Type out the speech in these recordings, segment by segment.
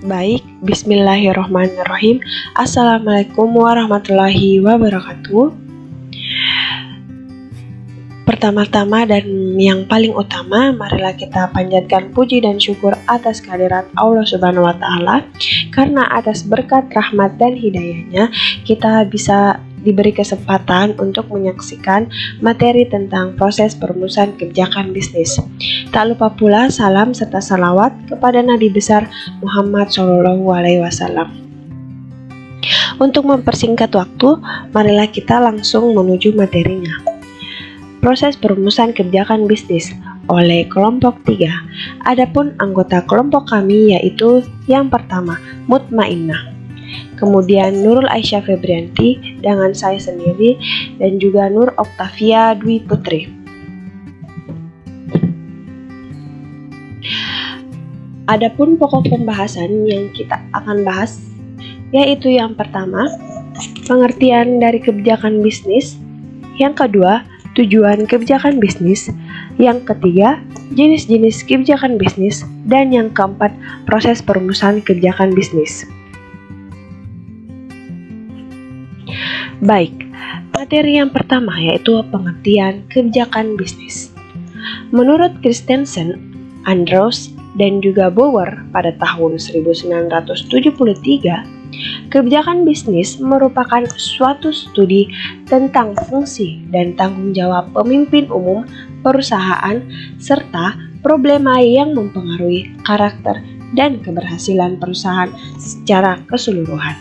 Baik, bismillahirrahmanirrahim. Assalamualaikum warahmatullahi wabarakatuh. Pertama-tama dan yang paling utama, marilah kita panjatkan puji dan syukur atas kehadirat Allah Subhanahu wa Ta'ala, karena atas berkat rahmat dan hidayahnya kita bisa diberi kesempatan untuk menyaksikan materi tentang proses perumusan kebijakan bisnis. Tak lupa pula salam serta salawat kepada Nabi besar Muhammad SAW. Untuk mempersingkat waktu, marilah kita langsung menuju materinya. Proses perumusan kebijakan bisnis oleh kelompok 3. Adapun anggota kelompok kami yaitu yang pertama, Mutmainnah. Kemudian Nurul Aisyah Febrianti dengan saya sendiri, dan juga Nur Oktavia Dwi Putri. Adapun pokok pembahasan yang kita akan bahas yaitu yang pertama, pengertian dari kebijakan bisnis, yang kedua, tujuan kebijakan bisnis, yang ketiga, jenis-jenis kebijakan bisnis, dan yang keempat, proses perumusan kebijakan bisnis. Baik, materi yang pertama yaitu pengertian kebijakan bisnis. Menurut Christensen, Andrews, dan juga Bauer pada tahun 1973, kebijakan bisnis merupakan suatu studi tentang fungsi dan tanggung jawab pemimpin umum perusahaan serta problema yang mempengaruhi karakter dan keberhasilan perusahaan secara keseluruhan.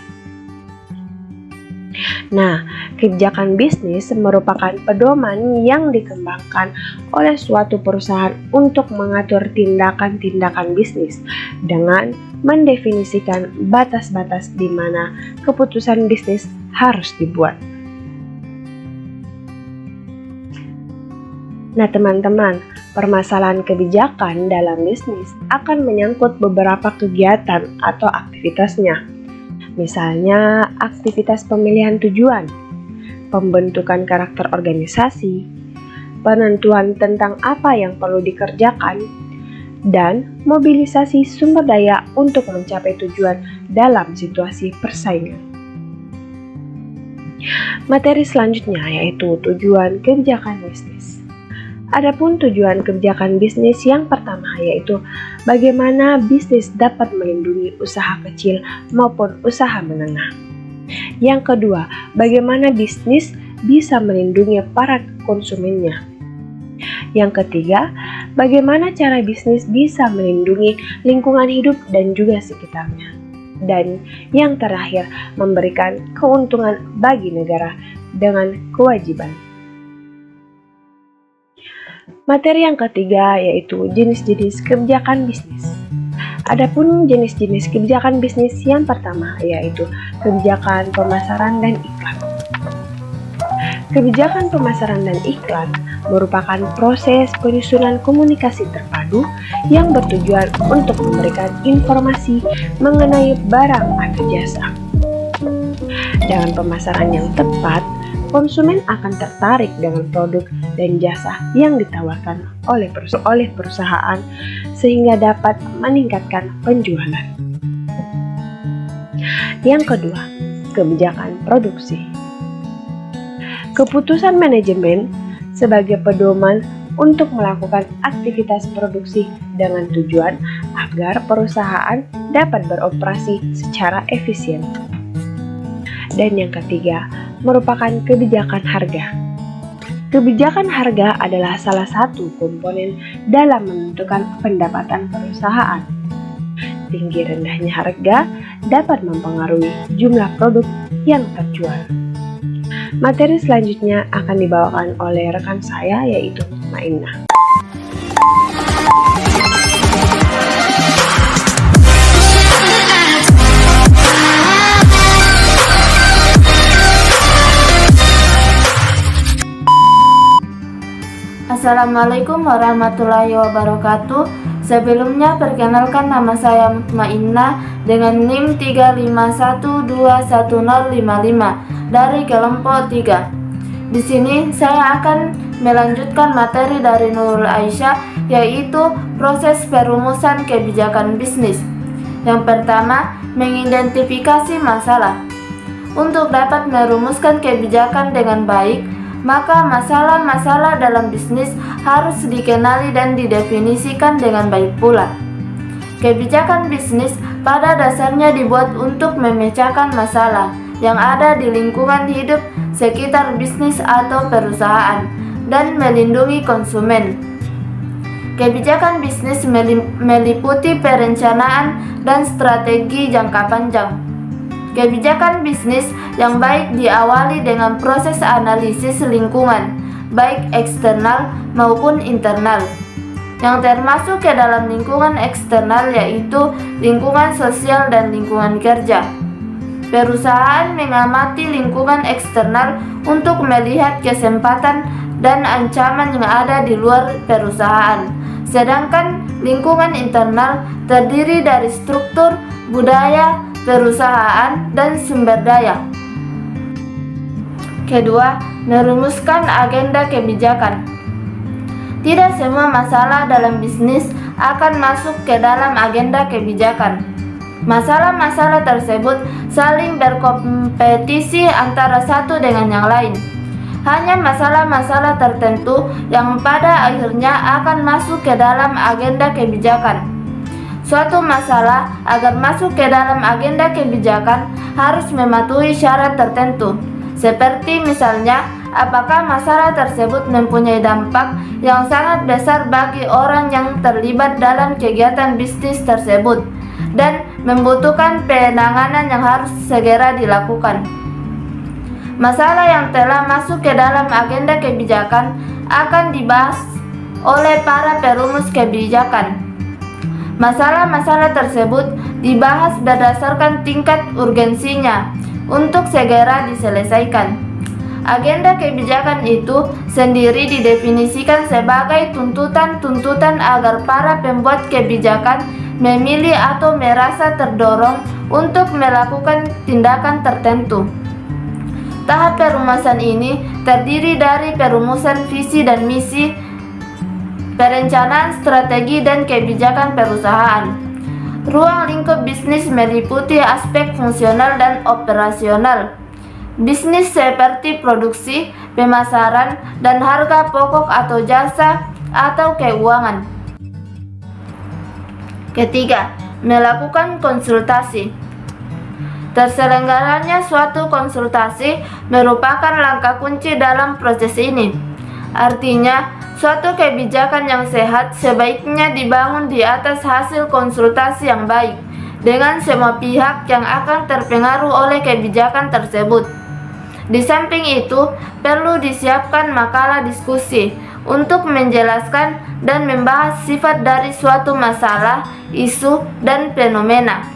Nah, kebijakan bisnis merupakan pedoman yang dikembangkan oleh suatu perusahaan untuk mengatur tindakan-tindakan bisnis dengan mendefinisikan batas-batas di mana keputusan bisnis harus dibuat. Nah, teman-teman, permasalahan kebijakan dalam bisnis akan menyangkut beberapa kegiatan atau aktivitasnya. Misalnya, aktivitas pemilihan tujuan, pembentukan karakter organisasi, penentuan tentang apa yang perlu dikerjakan, dan mobilisasi sumber daya untuk mencapai tujuan dalam situasi persaingan. Materi selanjutnya yaitu tujuan kebijakan bisnis. Adapun tujuan kebijakan bisnis yang pertama yaitu bagaimana bisnis dapat melindungi usaha kecil maupun usaha menengah. Yang kedua, bagaimana bisnis bisa melindungi para konsumennya. Yang ketiga, bagaimana cara bisnis bisa melindungi lingkungan hidup dan juga sekitarnya. Dan yang terakhir, memberikan keuntungan bagi negara dengan kewajiban. Materi yang ketiga yaitu jenis-jenis kebijakan bisnis. Adapun jenis-jenis kebijakan bisnis yang pertama yaitu kebijakan pemasaran dan iklan. Kebijakan pemasaran dan iklan merupakan proses penyusunan komunikasi terpadu yang bertujuan untuk memberikan informasi mengenai barang atau jasa. Dengan pemasaran yang tepat, konsumen akan tertarik dengan produk dan jasa yang ditawarkan oleh perusahaan sehingga dapat meningkatkan penjualan. Yang kedua, kebijakan produksi. Keputusan manajemen sebagai pedoman untuk melakukan aktivitas produksi dengan tujuan agar perusahaan dapat beroperasi secara efisien. Dan yang ketiga, merupakan kebijakan harga. Kebijakan harga adalah salah satu komponen dalam menentukan pendapatan perusahaan. Tinggi rendahnya harga dapat mempengaruhi jumlah produk yang terjual. Materi selanjutnya akan dibawakan oleh rekan saya yaitu Mutmainnah. Assalamualaikum warahmatullahi wabarakatuh. Sebelumnya perkenalkan, nama saya Mutmainnah dengan NIM 351211055 dari kelompok 3. Di sini saya akan melanjutkan materi dari Nurul Aisyah, yaitu proses perumusan kebijakan bisnis. Yang pertama, mengidentifikasi masalah. Untuk dapat merumuskan kebijakan dengan baik, maka masalah-masalah dalam bisnis harus dikenali dan didefinisikan dengan baik pula. Kebijakan bisnis pada dasarnya dibuat untuk memecahkan masalah yang ada di lingkungan hidup sekitar bisnis atau perusahaan dan melindungi konsumen. Kebijakan bisnis meliputi perencanaan dan strategi jangka panjang. Kebijakan bisnis yang baik diawali dengan proses analisis lingkungan, baik eksternal maupun internal. Yang termasuk ke dalam lingkungan eksternal yaitu lingkungan sosial dan lingkungan kerja. Perusahaan mengamati lingkungan eksternal untuk melihat kesempatan dan ancaman yang ada di luar perusahaan. Sedangkan lingkungan internal terdiri dari struktur, budaya, perusahaan, dan sumber daya. Kedua, merumuskan agenda kebijakan. Tidak semua masalah dalam bisnis akan masuk ke dalam agenda kebijakan. Masalah-masalah tersebut saling berkompetisi antara satu dengan yang lain. Hanya masalah-masalah tertentu yang pada akhirnya akan masuk ke dalam agenda kebijakan. Suatu masalah agar masuk ke dalam agenda kebijakan harus mematuhi syarat tertentu, seperti misalnya apakah masalah tersebut mempunyai dampak yang sangat besar bagi orang yang terlibat dalam kegiatan bisnis tersebut dan membutuhkan penanganan yang harus segera dilakukan. Masalah yang telah masuk ke dalam agenda kebijakan akan dibahas oleh para perumus kebijakan. Masalah-masalah tersebut dibahas berdasarkan tingkat urgensinya untuk segera diselesaikan. Agenda kebijakan itu sendiri didefinisikan sebagai tuntutan-tuntutan agar para pembuat kebijakan memilih atau merasa terdorong untuk melakukan tindakan tertentu. Tahap perumusan ini terdiri dari perumusan visi dan misi, perencanaan strategi dan kebijakan perusahaan. Ruang lingkup bisnis meliputi aspek fungsional dan operasional. Bisnis seperti produksi, pemasaran, dan harga pokok atau jasa atau keuangan. Ketiga, melakukan konsultasi. Terselenggaranya suatu konsultasi merupakan langkah kunci dalam proses ini. Artinya, suatu kebijakan yang sehat sebaiknya dibangun di atas hasil konsultasi yang baik dengan semua pihak yang akan terpengaruh oleh kebijakan tersebut. Di samping itu, perlu disiapkan makalah diskusi untuk menjelaskan dan membahas sifat dari suatu masalah, isu, dan fenomena,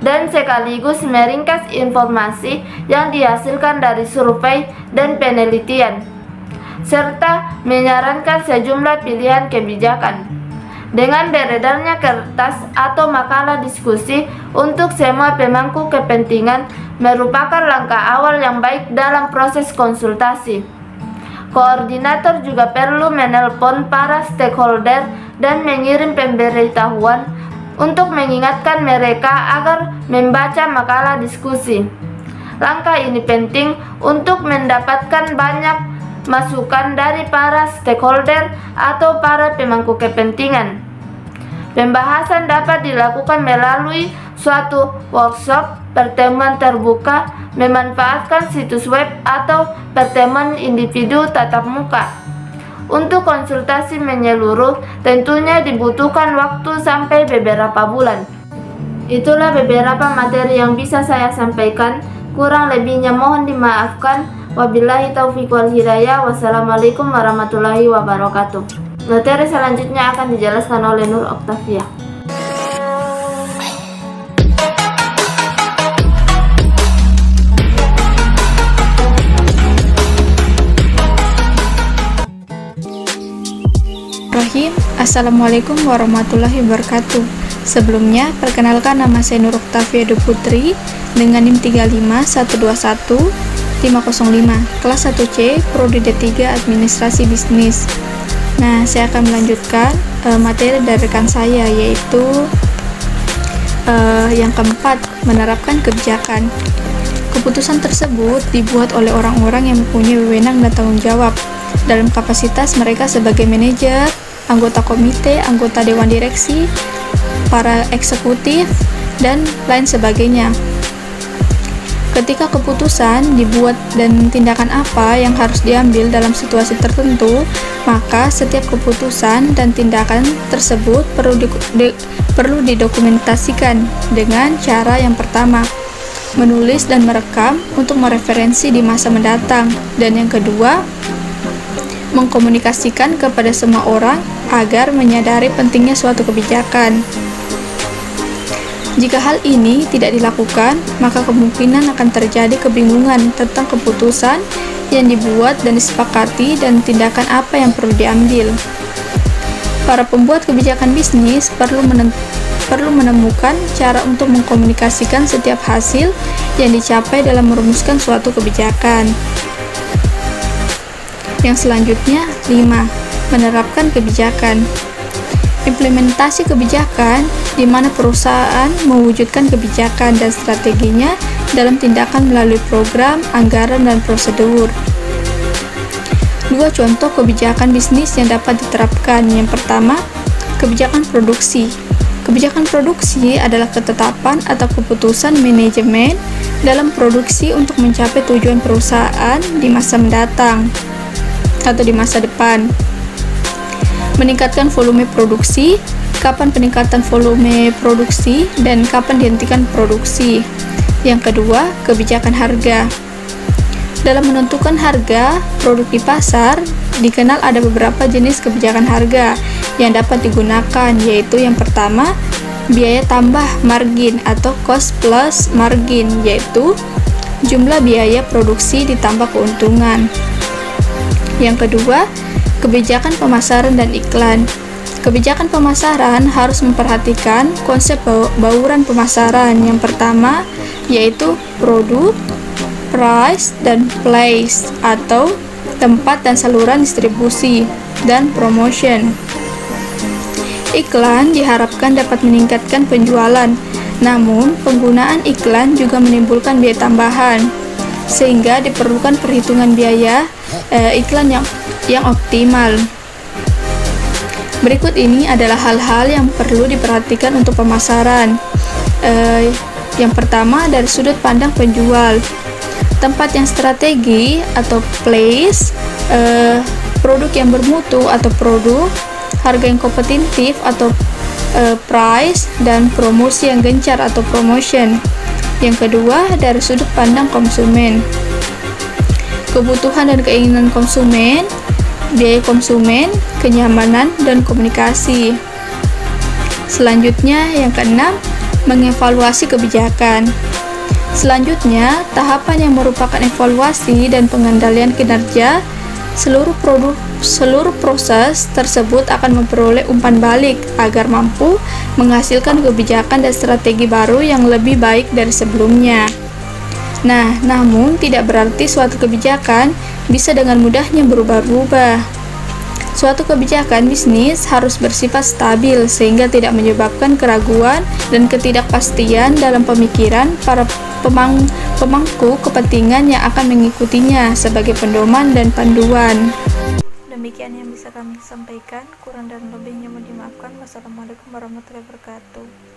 dan sekaligus meringkas informasi yang dihasilkan dari survei dan penelitian, serta menyarankan sejumlah pilihan kebijakan. Dengan beredarnya kertas atau makalah diskusi untuk semua pemangku kepentingan merupakan langkah awal yang baik dalam proses konsultasi. Koordinator juga perlu menelpon para stakeholder dan mengirim pemberitahuan untuk mengingatkan mereka agar membaca makalah diskusi. Langkah ini penting untuk mendapatkan banyak masukan dari para stakeholder atau para pemangku kepentingan. Pembahasan dapat dilakukan melalui suatu workshop, pertemuan terbuka, memanfaatkan situs web, atau pertemuan individu tatap muka. Untuk konsultasi menyeluruh, tentunya dibutuhkan waktu sampai beberapa bulan. Itulah beberapa materi yang bisa saya sampaikan. Kurang lebihnya mohon dimaafkan. Wabillahi taufiq wal hidayah. Wassalamualaikum warahmatullahi wabarakatuh. Materi selanjutnya akan dijelaskan oleh Nur Oktavia. Assalamualaikum warahmatullahi wabarakatuh. Sebelumnya, perkenalkan nama saya Nur Oktavia Putri dengan NIM 35121 kelas 1C, Prodi D3 Administrasi Bisnis. Nah, saya akan melanjutkan materi dari rekan saya, yaitu Yang keempat, menerapkan kebijakan. Keputusan tersebut dibuat oleh orang-orang yang mempunyai wewenang dan tanggung jawab dalam kapasitas mereka sebagai manajer, anggota komite, anggota dewan direksi, para eksekutif, dan lain sebagainya. Ketika keputusan dibuat dan tindakan apa yang harus diambil dalam situasi tertentu, maka setiap keputusan dan tindakan tersebut perlu didokumentasikan dengan cara yang pertama, menulis dan merekam untuk mereferensi di masa mendatang, dan yang kedua, mengkomunikasikan kepada semua orang agar menyadari pentingnya suatu kebijakan. Jika hal ini tidak dilakukan, maka kemungkinan akan terjadi kebingungan tentang keputusan yang dibuat dan disepakati dan tindakan apa yang perlu diambil. Para pembuat kebijakan bisnis perlu menemukan cara untuk mengkomunikasikan setiap hasil yang dicapai dalam merumuskan suatu kebijakan. Yang selanjutnya, 5. Menerapkan kebijakan. Implementasi kebijakan di mana perusahaan mewujudkan kebijakan dan strateginya dalam tindakan melalui program, anggaran, dan prosedur. 2 contoh kebijakan bisnis yang dapat diterapkan. Yang pertama, kebijakan produksi. Kebijakan produksi adalah ketetapan atau keputusan manajemen dalam produksi untuk mencapai tujuan perusahaan di masa mendatang atau di masa depan. Meningkatkan volume produksi, kapan peningkatan volume produksi, dan kapan dihentikan produksi. Yang kedua, kebijakan harga. Dalam menentukan harga produk di pasar, dikenal ada beberapa jenis kebijakan harga yang dapat digunakan, yaitu yang pertama, biaya tambah margin atau cost plus margin, yaitu jumlah biaya produksi ditambah keuntungan. Yang kedua, kebijakan pemasaran dan iklan. Kebijakan pemasaran harus memperhatikan konsep bauran pemasaran. Yang pertama yaitu produk, price, dan place atau tempat dan saluran distribusi, dan promotion. Iklan diharapkan dapat meningkatkan penjualan, namun penggunaan iklan juga menimbulkan biaya tambahan, sehingga diperlukan perhitungan biaya iklan yang optimal. Berikut ini adalah hal-hal yang perlu diperhatikan untuk pemasaran. Yang pertama, dari sudut pandang penjual, tempat yang strategi atau place, produk yang bermutu atau produk, harga yang kompetitif atau price, dan promosi yang gencar atau promotion. Yang kedua, dari sudut pandang konsumen, kebutuhan dan keinginan konsumen, biaya konsumen, kenyamanan, dan komunikasi. Selanjutnya, yang keenam, mengevaluasi kebijakan. Selanjutnya, tahapan yang merupakan evaluasi dan pengendalian kinerja. Seluruh proses tersebut akan memperoleh umpan balik agar mampu menghasilkan kebijakan dan strategi baru yang lebih baik dari sebelumnya. Nah, namun tidak berarti suatu kebijakan bisa dengan mudahnya berubah-ubah. Suatu kebijakan bisnis harus bersifat stabil sehingga tidak menyebabkan keraguan dan ketidakpastian dalam pemikiran para pemangku kepentingan yang akan mengikutinya sebagai pedoman dan panduan. Demikian yang bisa kami sampaikan, kurang dan lebihnya mohon dimaafkan. Wassalamualaikum warahmatullahi wabarakatuh.